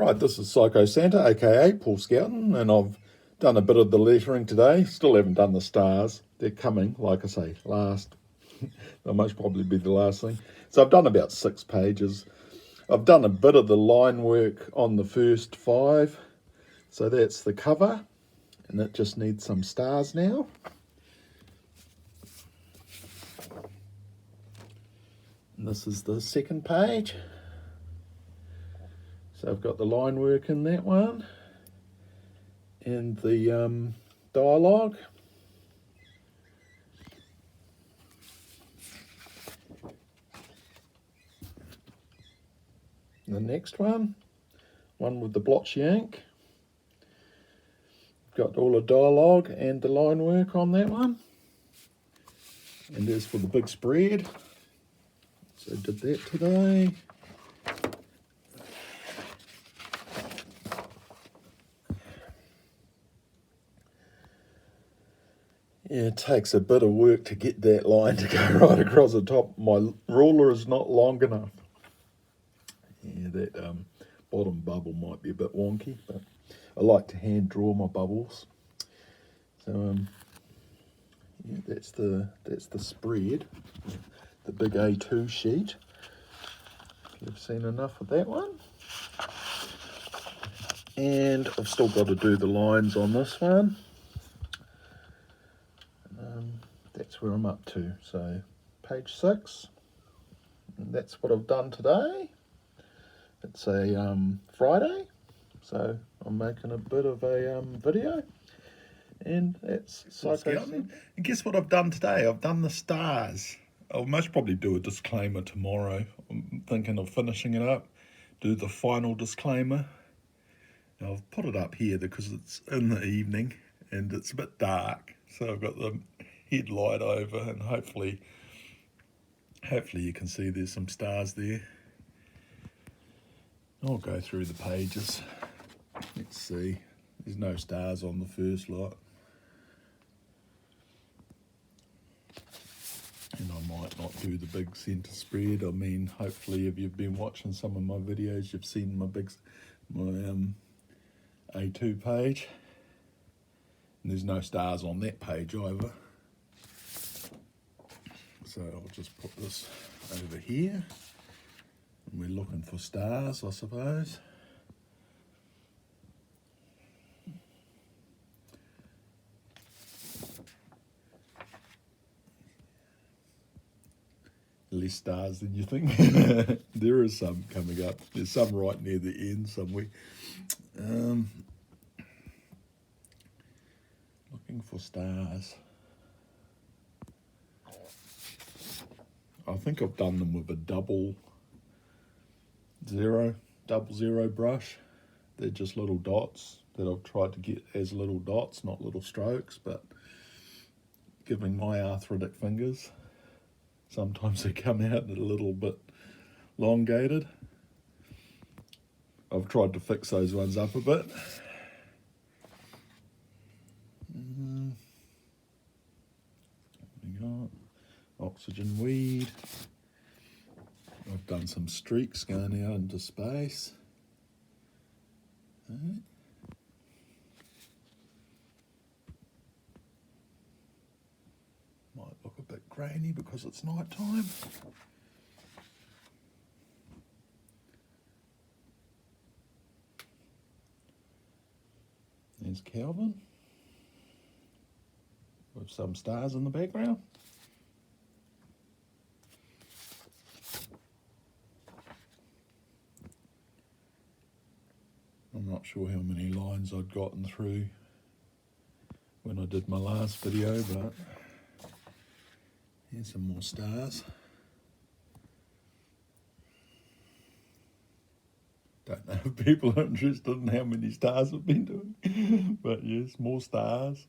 Right, this is Psycho Santa, aka Paul Scouten, and I've done a bit of the lettering today. Still haven't done the stars. They're coming, like I say, last. They'll most probably be the last thing. So I've done about 6 pages. I've done a bit of the line work on the first 5. So that's the cover, and it just needs some stars now. And this is the second page. So I've got the line work in that one, and the dialogue. The next one with the blotchy ink. Got all the dialogue and the line work on that one. And as for the big spread, so did that today. Yeah, it takes a bit of work to get that line to go right across the top. My ruler is not long enough. Yeah, that bottom bubble might be a bit wonky, but I like to hand draw my bubbles. So yeah, that's the spread, the big A2 sheet. You've seen enough of that one. And I've still got to do the lines on this one. That's where I'm up to. So page 6, and that's what I've done today. It's a Friday, so I'm making a bit of a video, and it's Psycho. And guess what I've done today? I've done the stars. I'll most probably do a disclaimer tomorrow. I'm thinking of finishing it up, do the final disclaimer. Now, I've put it up here because it's in the evening and it's a bit dark, so I've got the headlight over, and hopefully you can see there's some stars there. I'll go through the pages. Let's see. There's no stars on the first lot. And I might not do the big centre spread. I mean, hopefully if you've been watching some of my videos, you've seen my A2 page. And there's no stars on that page either. So I'll just put this over here. And we're looking for stars, I suppose. Less stars than you think. There is some coming up. There's some right near the end somewhere. Looking for stars. I think I've done them with a double zero brush. They're just little dots that I've tried to get as little dots, not little strokes, but given my arthritic fingers, sometimes they come out a little bit elongated. I've tried to fix those ones up a bit. We got oxygen weed. I've done some streaks going out into space. Right. Might look a bit grainy because it's night time. There's Calvin with some stars in the background. I'm not sure how many lines I'd gotten through when I did my last video, but here's some more stars. Don't know if people are interested in how many stars I've been doing, but yes, more stars.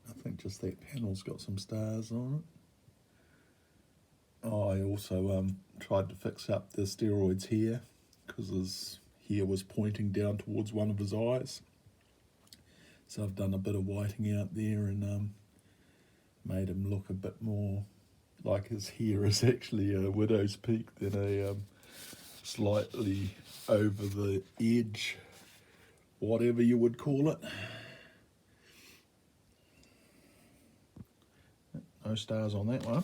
I think just that panel's got some stars on it. I also tried to fix up the steroids here because his hair was pointing down towards one of his eyes. So I've done a bit of whiting out there and made him look a bit more like his hair is actually a widow's peak, then a slightly over the edge, whatever you would call it. No stars on that one.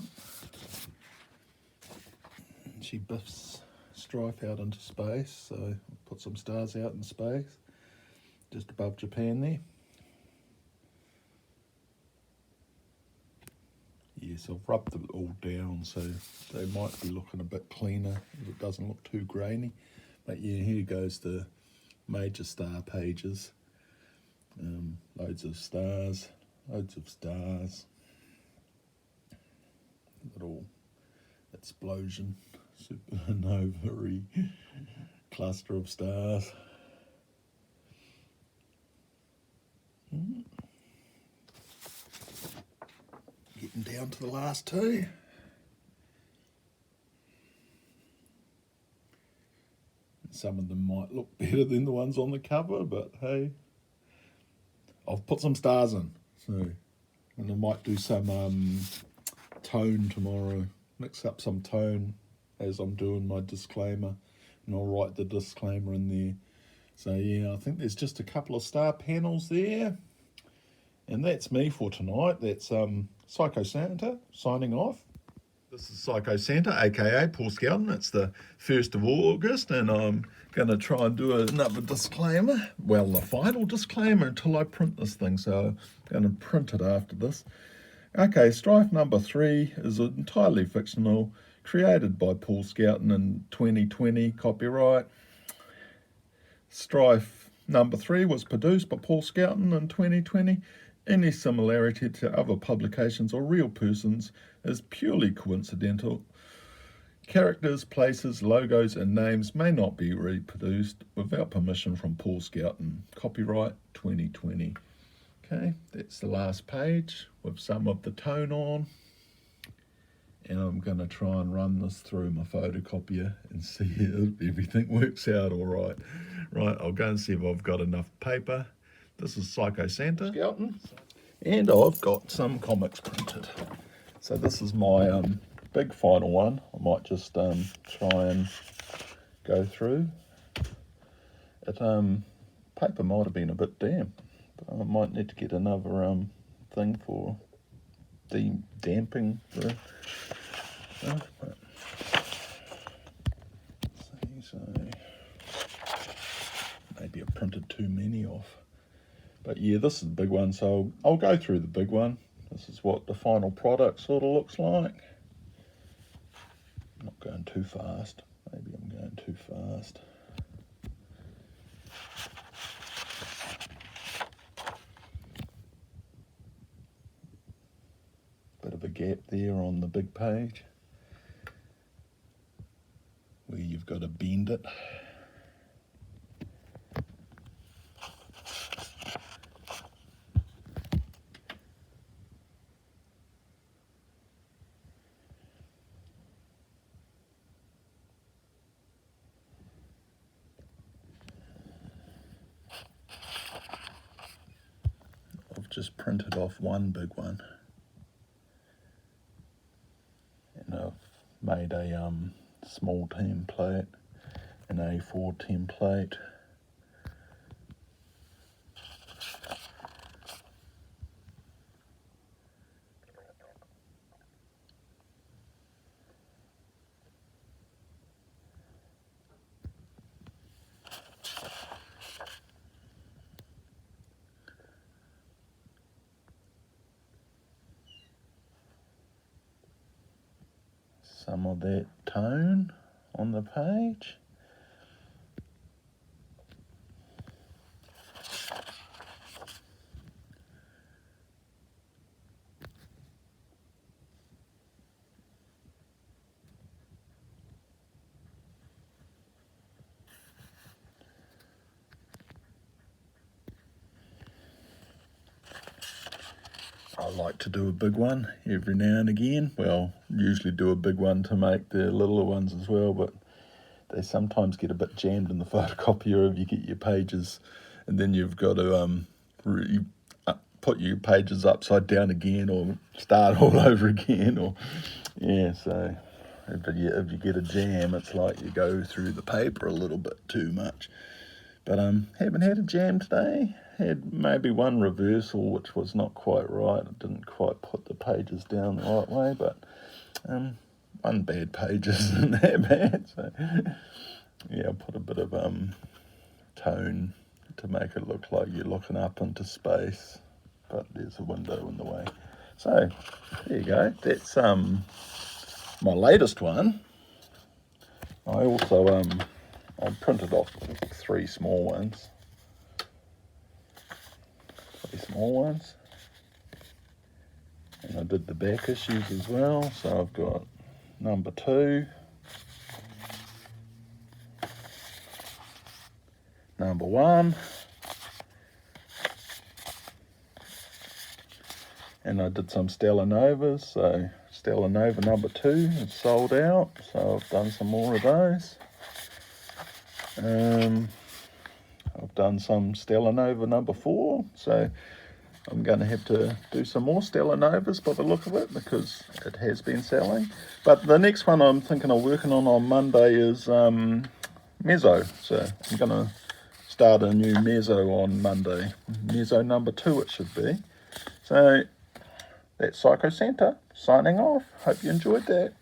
She biffs Strife out into space, so put some stars out in space, just above Japan there. Yes, I've rubbed it all down, so they might be looking a bit cleaner if it doesn't look too grainy. But yeah, here goes the major star pages. Loads of stars, little explosion, supernova cluster of stars. Getting down to the last two. Some of them might look better than the ones on the cover, but hey, I've put some stars in, so, and I might do some tone tomorrow, mix up some tone as I'm doing my disclaimer, and I'll write the disclaimer in there. So yeah, I think there's just a couple of star panels there, and that's me for tonight. That's Psycho Santa signing off. This is Psycho Santa, aka Paul Skelton. It's the 1st of August, and I'm going to try and do another disclaimer. Well, the final disclaimer until I print this thing, so I'm going to print it after this. Okay, Strife number 3 is entirely fictional, created by Paul Skelton in 2020, copyright. Strife number 3 was produced by Paul Skelton in 2020. Any similarity to other publications or real persons is purely coincidental. Characters, places, logos and names may not be reproduced without permission from Paul Skelton. Copyright 2020. Okay, that's the last page with some of the tone on. And I'm going to try and run this through my photocopier and see if everything works out all right. Right, I'll go and see if I've got enough paper. This is Psycho Santa Skelton, and I've got some comics printed. So this is my big final one. I might just try and go through it. Paper might have been a bit damp, but I might need to get another thing for damping the so maybe I printed too many off. But yeah, this is the big one, so I'll go through the big one. This is what the final product sort of looks like. I'm not going too fast. Maybe I'm going too fast. Bit of a gap there on the big page where you've got to bend it. I've just printed off one big one, and I've made a small template, an A4 template. Some of that tone on the page. I like to do a big one every now and again. Well, usually do a big one to make the littler ones as well, but they sometimes get a bit jammed in the photocopier if you get your pages, and then you've got to put your pages upside down again or start all over again, or Yeah, so if you get a jam, it's like you go through the paper a little bit too much. But haven't had a jam today. Had maybe one reversal, which was not quite right. I didn't quite put the pages down the right way, but one bad page isn't that bad. So yeah, I put a bit of tone to make it look like you're looking up into space, but there's a window in the way. So there you go. That's my latest one. I also I printed off 3 small ones. 3 small ones. And I did the back issues as well. So I've got number 2, number 1, and I did some Stella Novas. So Stella Nova number 2 is sold out, so I've done some more of those. I've done some Stella Nova number 4, so I'm going to have to do some more Stella Novas by the look of it, because it has been selling. But the next one I'm thinking of working on Monday is Mezzo. So I'm going to start a new Mezzo on Monday. Mezzo number 2 it should be. So that's Psycho Santa signing off. Hope you enjoyed that.